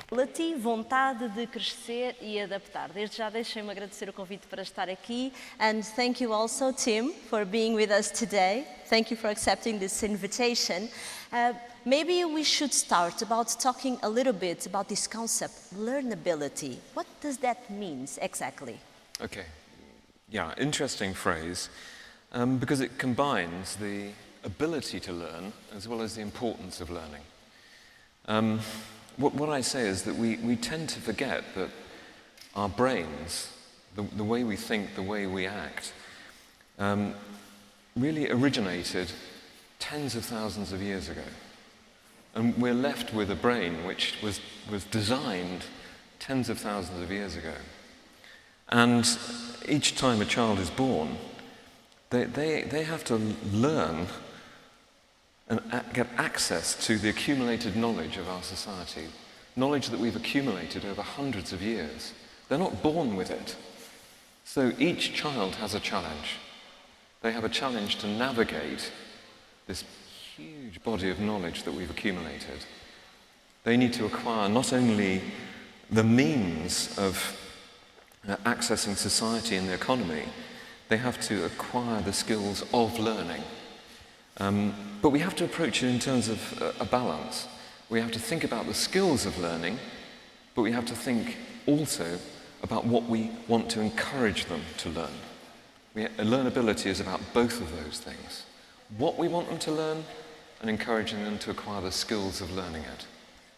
Vontade de crescer e adaptar. Desde já deixem-me agradecer o convite para estar aqui. And thank you also, Tim, for being with us today. Thank you for accepting this invitation. Maybe we should start about talking a little bit about this concept, learnability. What does that mean exactly? Okay, yeah, interesting phrase, because it combines the ability to learn as well as the importance of learning. What I say is that we tend to forget that our brains, the way we think, the way we act, really originated tens of thousands of years ago. And we're left with a brain which was designed tens of thousands of years ago. And each time a child is born, they have to learn and get access to the accumulated knowledge of our society, knowledge that we've accumulated over hundreds of years. They're not born with it. So each child has a challenge. They have a challenge to navigate this huge body of knowledge that we've accumulated. They need to acquire not only the means of accessing society and the economy, they have to acquire the skills of learning. But we have to approach it in terms of a balance. We have to think about the skills of learning, but we have to think also about what we want to encourage them to learn. Learnability is about both of those things. What we want them to learn and encouraging them to acquire the skills of learning it.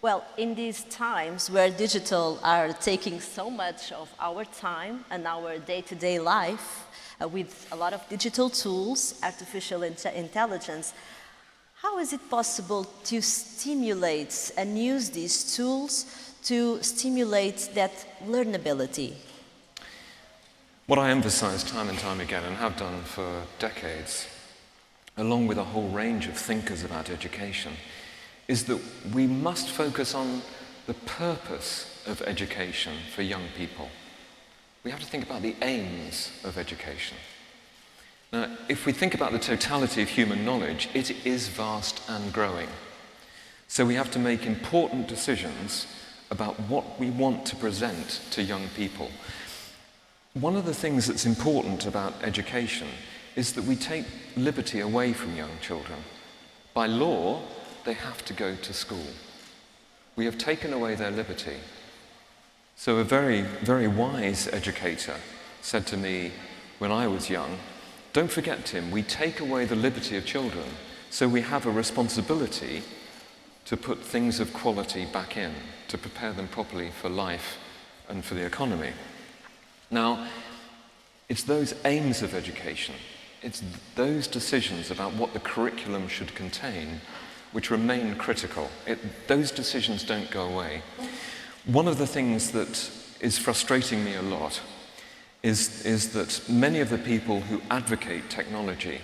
Well, in these times where digital are taking so much of our time and our day-to-day life, with a lot of digital tools, artificial intelligence, how is it possible to stimulate and use these tools to stimulate that learnability? What I emphasize time and time again, and have done for decades, along with a whole range of thinkers about education, is that we must focus on the purpose of education for young people. We have to think about the aims of education. Now, if we think about the totality of human knowledge, it is vast and growing. So we have to make important decisions about what we want to present to young people. One of the things that's important about education is that we take liberty away from young children. By law, they have to go to school. We have taken away their liberty. So a very, very wise educator said to me when I was young, "Don't forget, Tim, we take away the liberty of children, so we have a responsibility to put things of quality back in, to prepare them properly for life and for the economy." Now, it's those aims of education, it's those decisions about what the curriculum should contain which remain critical. Those decisions don't go away. One of the things that is frustrating me a lot is that many of the people who advocate technology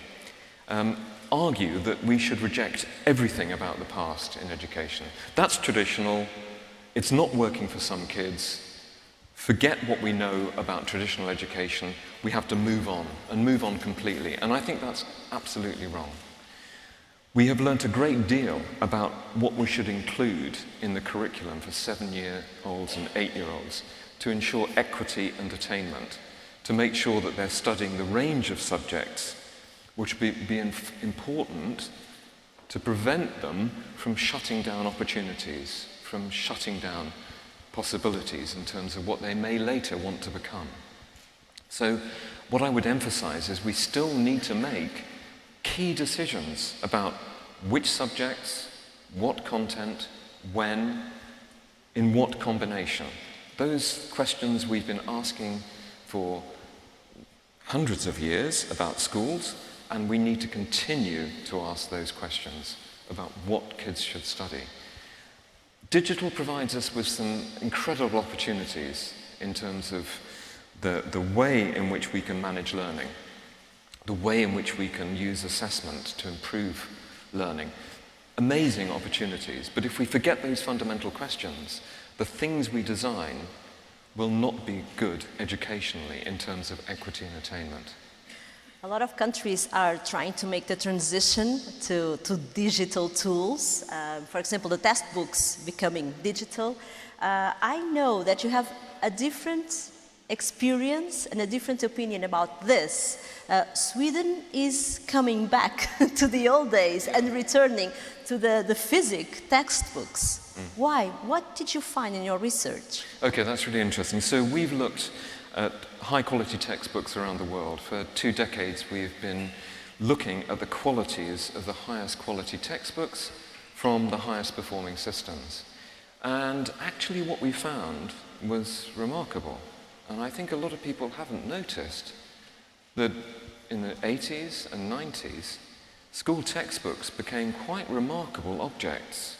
argue that we should reject everything about the past in education. That's traditional, it's not working for some kids. Forget what we know about traditional education, we have to move on, and move on completely. And I think that's absolutely wrong. We have learnt a great deal about what we should include in the curriculum for 7-year-olds and 8-year-olds to ensure equity and attainment, to make sure that they're studying the range of subjects which will be important to prevent them from shutting down opportunities, from shutting down possibilities in terms of what they may later want to become. So what I would emphasize is we still need to make key decisions about which subjects, what content, when, in what combination. Those questions we've been asking for hundreds of years about schools, and we need to continue to ask those questions about what kids should study. Digital provides us with some incredible opportunities in terms of the way in which we can manage learning, the way in which we can use assessment to improve learning. Amazing opportunities, but if we forget those fundamental questions, the things we design will not be good educationally in terms of equity and attainment. A lot of countries are trying to make the transition to digital tools. For example, the textbooks becoming digital. I know that you have a different experience and a different opinion about this. Sweden is coming back to the old days and returning to the physics textbooks. Why? What did you find in your research? Okay, that's really interesting. So we've looked at high-quality textbooks around the world. For 2 decades, we've been looking at the qualities of the highest quality textbooks from the highest performing systems. And actually what we found was remarkable. And I think a lot of people haven't noticed that in the 80s and 90s, school textbooks became quite remarkable objects.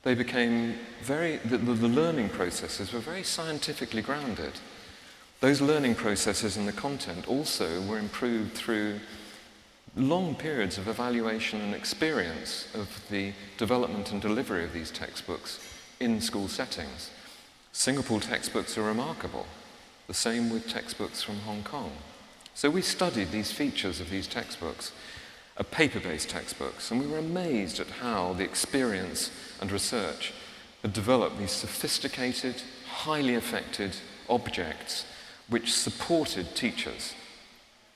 They became the learning processes were very scientifically grounded. Those learning processes and the content also were improved through long periods of evaluation and experience of the development and delivery of these textbooks in school settings. Singapore textbooks are remarkable. The same with textbooks from Hong Kong. So we studied these features of these textbooks, paper-based textbooks, and we were amazed at how the experience and research had developed these sophisticated, highly affected objects which supported teachers.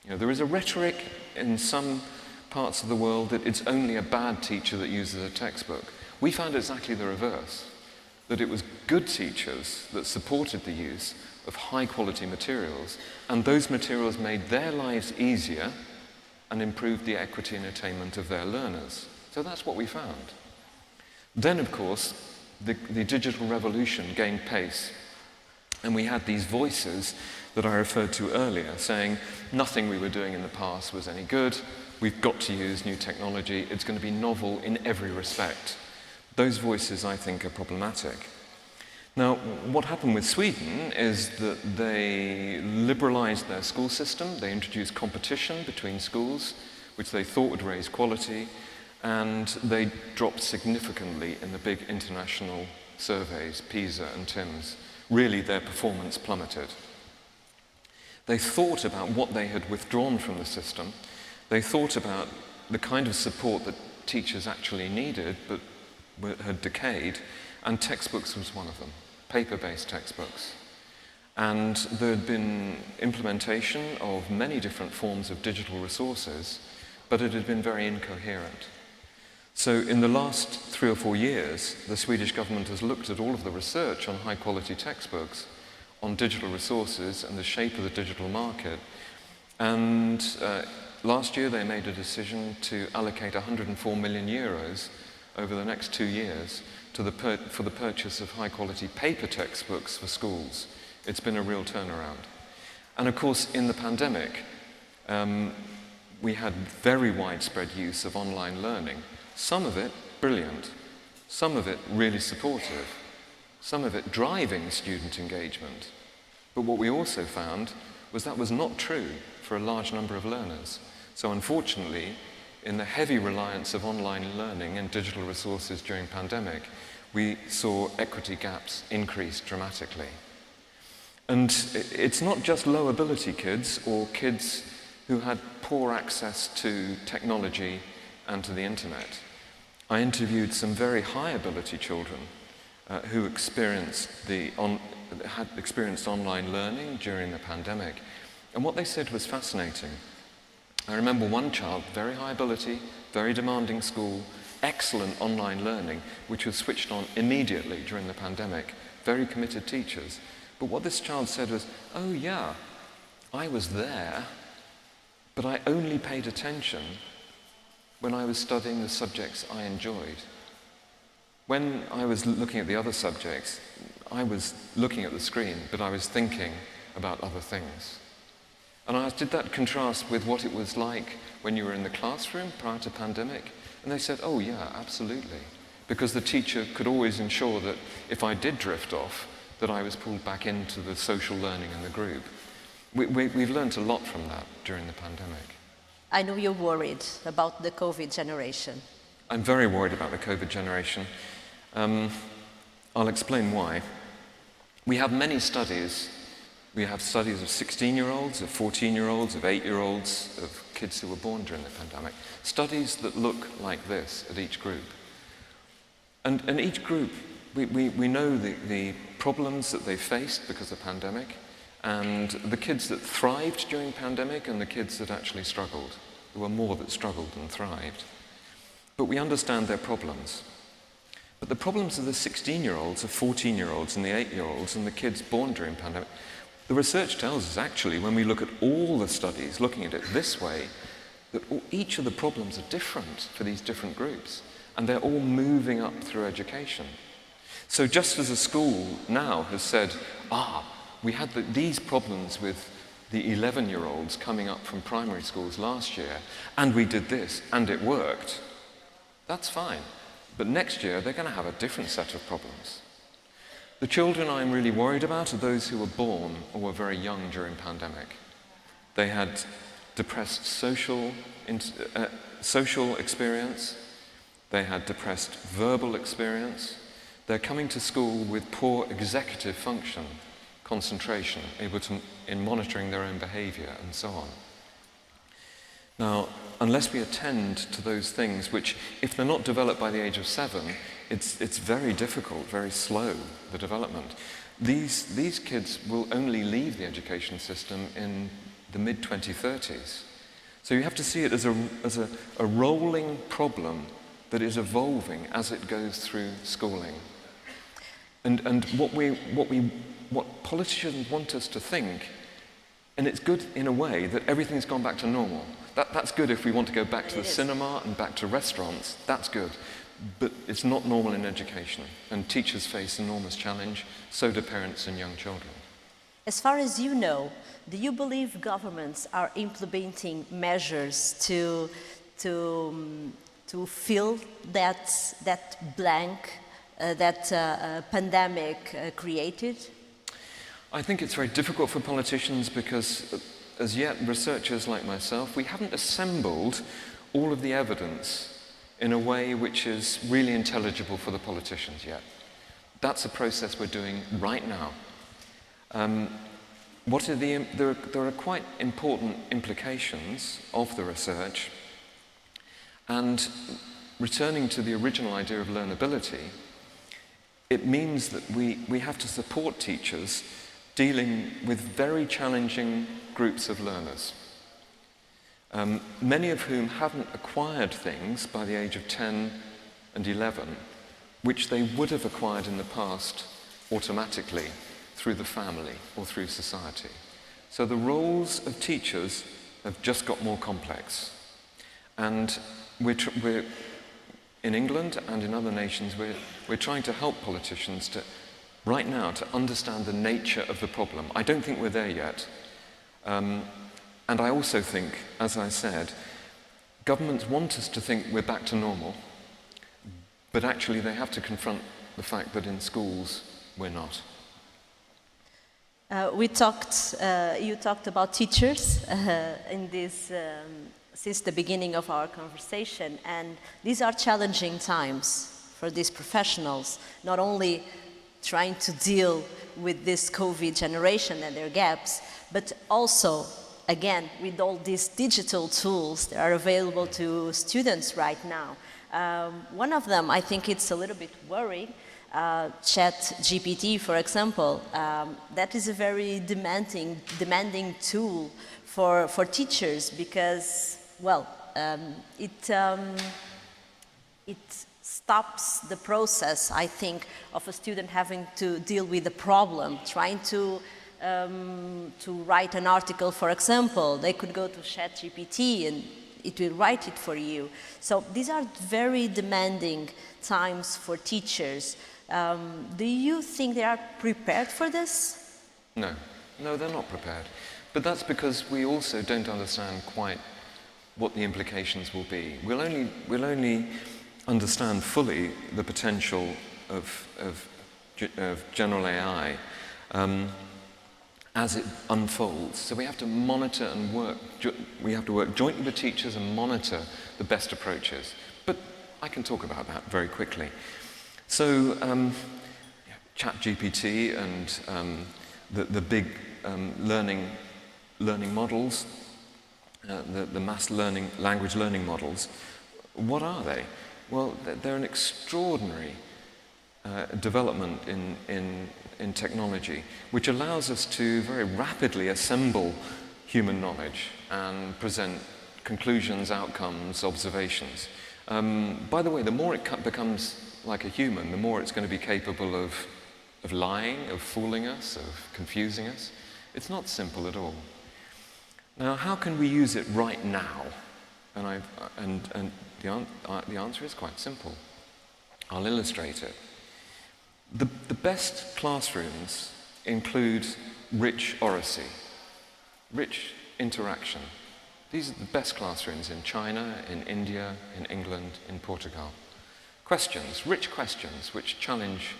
You know, there is a rhetoric in some parts of the world that it's only a bad teacher that uses a textbook. We found exactly the reverse, that it was good teachers that supported the use of high-quality materials, and those materials made their lives easier and improved the equity and attainment of their learners. So that's what we found. Then, of course, the digital revolution gained pace, and we had these voices that I referred to earlier, saying nothing we were doing in the past was any good, we've got to use new technology, it's going to be novel in every respect. Those voices, I think, are problematic. Now, what happened with Sweden is that they liberalized their school system, they introduced competition between schools, which they thought would raise quality, and they dropped significantly in the big international surveys, PISA and TIMSS. Really, their performance plummeted. They thought about what they had withdrawn from the system. They thought about the kind of support that teachers actually needed, but had decayed, and textbooks was one of them, paper-based textbooks. And there had been implementation of many different forms of digital resources, but it had been very incoherent. So in the last 3 or 4 years, the Swedish government has looked at all of the research on high-quality textbooks, on digital resources and the shape of the digital market. And last year they made a decision to allocate 104 million euros over the next 2 years for the purchase of high-quality paper textbooks for schools. It's been a real turnaround. And of course, in the pandemic, we had very widespread use of online learning. Some of it brilliant, some of it really supportive, some of it driving student engagement. But what we also found was that was not true for a large number of learners. So unfortunately, in the heavy reliance of online learning and digital resources during pandemic, we saw equity gaps increase dramatically. And it's not just low ability kids or kids who had poor access to technology and to the internet. I interviewed some very high ability children who had experienced online learning during the pandemic. And what they said was fascinating. I remember one child, very high ability, very demanding school, excellent online learning, which was switched on immediately during the pandemic, very committed teachers. But what this child said was, oh yeah, I was there, but I only paid attention when I was studying the subjects I enjoyed. When I was looking at the other subjects, I was looking at the screen, but I was thinking about other things. And I did that contrast with what it was like when you were in the classroom prior to pandemic. And they said, oh yeah, absolutely. Because the teacher could always ensure that if I did drift off, that I was pulled back into the social learning in the group. We've learned a lot from that during the pandemic. I know you're worried about the COVID generation. I'm very worried about the COVID generation. I'll explain why. We have many studies We have studies of 16-year-olds, of 14-year-olds, of 8-year-olds, of kids who were born during the pandemic. Studies that look like this at each group. And each group, we know the problems that they faced because of the pandemic, and the kids that thrived during the pandemic and the kids that actually struggled. There were more that struggled than thrived. But we understand their problems. But the problems of the 16-year-olds, the 14-year-olds, and the 8-year-olds, and the kids born during the pandemic, the research tells us actually, when we look at all the studies, looking at it this way, that each of the problems are different for these different groups, and they're all moving up through education. So just as a school now has said, we had these problems with the 11-year-olds coming up from primary schools last year, and we did this, and it worked, that's fine. But next year, they're going to have a different set of problems. The children I'm really worried about are those who were born or were very young during pandemic. They had depressed social experience. They had depressed verbal experience. They're coming to school with poor executive function, concentration, able to in monitoring their own behavior, and so on. Now, unless we attend to those things, which, if they're not developed by the age of 7, it's very difficult, very slow, the development. These kids will only leave the education system in the mid-2030s. So you have to see it as a rolling problem that is evolving as it goes through schooling. And what politicians want us to think, and it's good in a way that everything's gone back to normal. That's good if we want to go back to the cinema and back to restaurants, that's good. But it's not normal in education, and teachers face enormous challenge, so do parents and young children. As far as you know, do you believe governments are implementing measures to fill that blank that pandemic created? I think it's very difficult for politicians because, as yet, researchers like myself, we haven't assembled all of the evidence in a way which is really intelligible for the politicians yet. That's a process we're doing right now. There are quite important implications of the research, and returning to the original idea of learnability, it means that we have to support teachers dealing with very challenging groups of learners, many of whom haven't acquired things by the age of 10 and 11, which they would have acquired in the past automatically through the family or through society. So the roles of teachers have just got more complex. And we're in England and in other nations, we're trying to help politicians right now to understand the nature of the problem. I don't think we're there yet. And I also think, as I said, governments want us to think we're back to normal, but actually they have to confront the fact that in schools we're not. You talked about teachers in this since the beginning of our conversation, and these are challenging times for these professionals, not only trying to deal with this COVID generation and their gaps, but also, again, with all these digital tools that are available to students right now. One of them, I think it's a little bit worrying, ChatGPT, for example. That is a very demanding tool for teachers because, well, it stops the process, I think, of a student having to deal with a problem, trying to write an article, for example. They could go to ChatGPT and it will write it for you. So these are very demanding times for teachers. Do you think they are prepared for this? No, they're not prepared. But that's because we also don't understand quite what the implications will be. We'll only understand fully the potential of general AI as it unfolds. So we have to monitor and work jointly with teachers and monitor the best approaches. But I can talk about that very quickly. So ChatGPT and the big learning models, the mass language learning models, what are they? Well, they're an extraordinary development in technology, which allows us to very rapidly assemble human knowledge and present conclusions, outcomes, observations. By the way, the more it becomes like a human, the more it's going to be capable of lying, of fooling us, of confusing us. It's not simple at all. Now, how can we use it right now? And the answer is quite simple. I'll illustrate it. The best classrooms include rich oracy, rich interaction. These are the best classrooms in China, in India, in England, in Portugal. Questions, rich questions, which challenge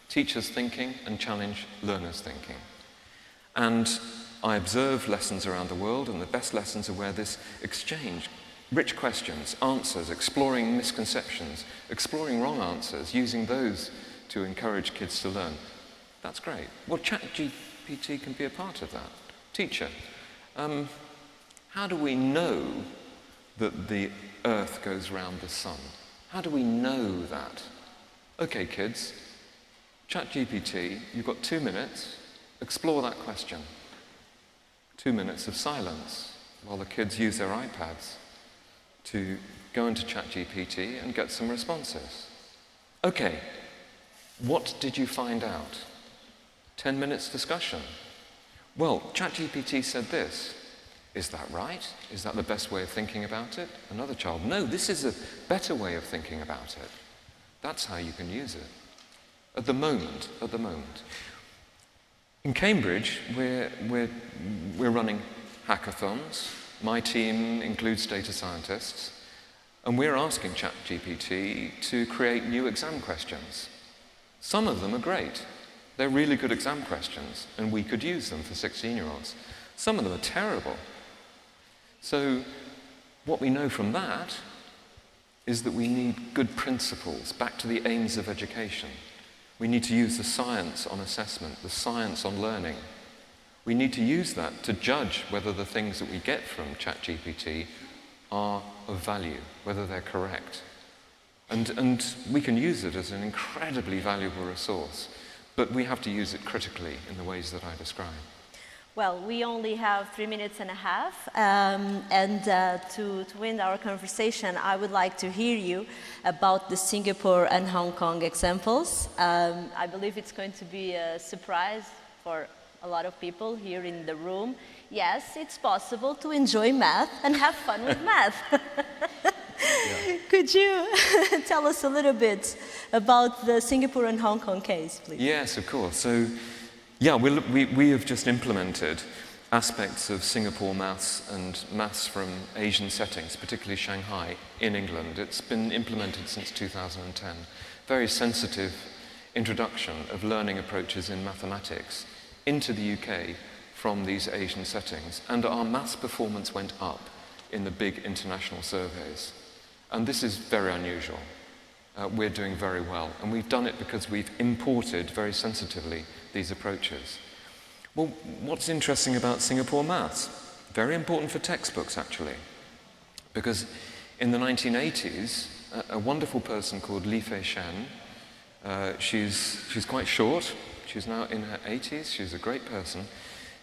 teachers' thinking and challenge learners' thinking. And I observe lessons around the world, and the best lessons are where this exchange, rich questions, answers, exploring misconceptions, exploring wrong answers, using those to encourage kids to learn. That's great. Well, ChatGPT can be a part of that. Teacher, how do we know that the Earth goes round the sun? How do we know that? Okay, kids, ChatGPT, you've got 2 minutes. Explore that question. 2 minutes of silence while the kids use their iPads to go into ChatGPT and get some responses. Okay, what did you find out? 10 minutes discussion. Well, ChatGPT said this. Is that right? Is that the best way of thinking about it? Another child, no, this is a better way of thinking about it. That's how you can use it. At the moment. In Cambridge, we're running hackathons. My team includes data scientists, and we're asking ChatGPT to create new exam questions. Some of them are great. They're really good exam questions, and we could use them for 16-year-olds. Some of them are terrible. So what we know from that is that we need good principles, back to the aims of education. We need to use the science on assessment, the science on learning. We need to use that to judge whether the things that we get from ChatGPT are of value, whether they're correct. And we can use it as an incredibly valuable resource, but we have to use it critically in the ways that I describe. Well, we only have 3 minutes and a half, and to end our conversation, I would like to hear you about the Singapore and Hong Kong examples. I believe it's going to be a surprise for a lot of people here in the room. Yes, it's possible to enjoy math and have fun with math. Yeah. Could you tell us a little bit about the Singapore and Hong Kong case, please? Yes, of course. So, yeah, we have just implemented aspects of Singapore maths and maths from Asian settings, particularly Shanghai, in England. It's been implemented since 2010. Very sensitive introduction of learning approaches in mathematics into the UK from these Asian settings. And our maths performance went up in the big international surveys. And this is very unusual. We're doing very well. And we've done it because we've imported very sensitively these approaches. Well, what's interesting about Singapore maths? Very important for textbooks, actually. Because in the 1980s, a wonderful person called Li Fei Shen, she's quite short. She's now in her 80s. She's a great person.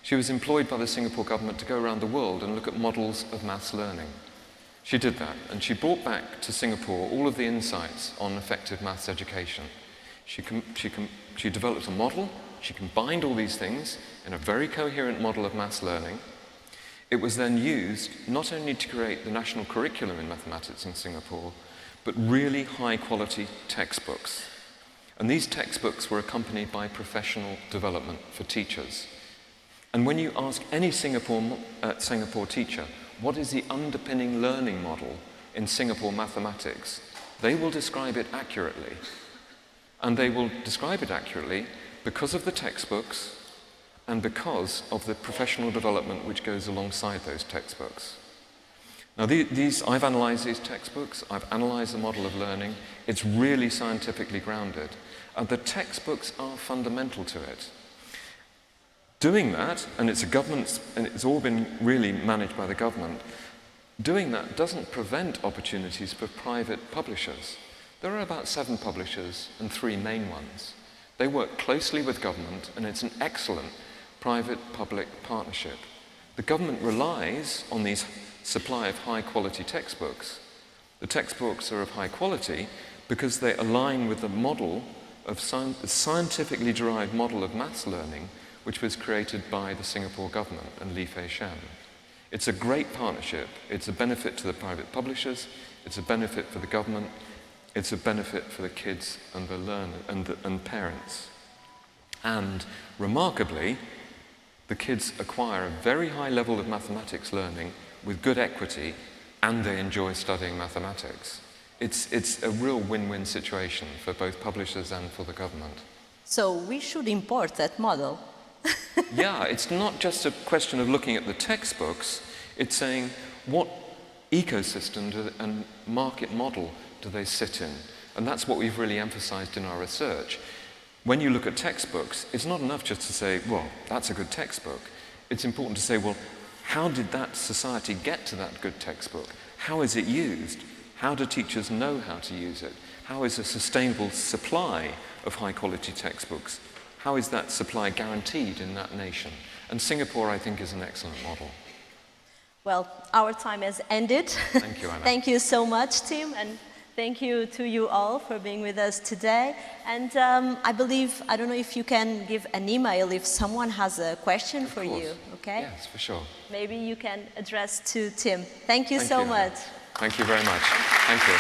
She was employed by the Singapore government to go around the world and look at models of maths learning. She did that, and she brought back to Singapore all of the insights on effective maths education. She developed a model. She combined all these things in a very coherent model of maths learning. It was then used not only to create the national curriculum in mathematics in Singapore, but really high-quality textbooks. And these textbooks were accompanied by professional development for teachers. And when you ask any Singapore teacher, what is the underpinning learning model in Singapore mathematics, they will describe it accurately. And they will describe it accurately because of the textbooks and because of the professional development which goes alongside those textbooks. Now, I've analysed these textbooks, I've analysed the model of learning. It's really scientifically grounded. And the textbooks are fundamental to it. Doing that, and it's a government, and it's all been really managed by the government, doing that doesn't prevent opportunities for private publishers. There are about 7 publishers and 3 main ones. They work closely with government, and it's an excellent private-public partnership. The government relies on these supply of high-quality textbooks. The textbooks are of high quality because they align with the model of the scientifically derived model of maths learning, which was created by the Singapore government and Li Fei-shen. It's a great partnership. It's a benefit to the private publishers. It's a benefit for the government. It's a benefit for the kids and the learners and parents. And remarkably, the kids acquire a very high level of mathematics learning with good equity, and they enjoy studying mathematics. It's a real win-win situation for both publishers and for the government. So we should import that model. Yeah, it's not just a question of looking at the textbooks, it's saying what ecosystem and market model do they sit in? And that's what we've really emphasized in our research. When you look at textbooks, it's not enough just to say, well, that's a good textbook. It's important to say, well, how did that society get to that good textbook? How is it used? How do teachers know how to use it? How is a sustainable supply of high-quality textbooks? How is that supply guaranteed in that nation? And Singapore, I think, is an excellent model. Well, our time has ended. Thank you, Anna. Thank you so much, Tim, and thank you to you all for being with us today. And I believe, I don't know if you can give an email if someone has a question for you, okay? Yes, for sure. Maybe you can address to Tim. Thank you so much. Thank you very much. Thank you.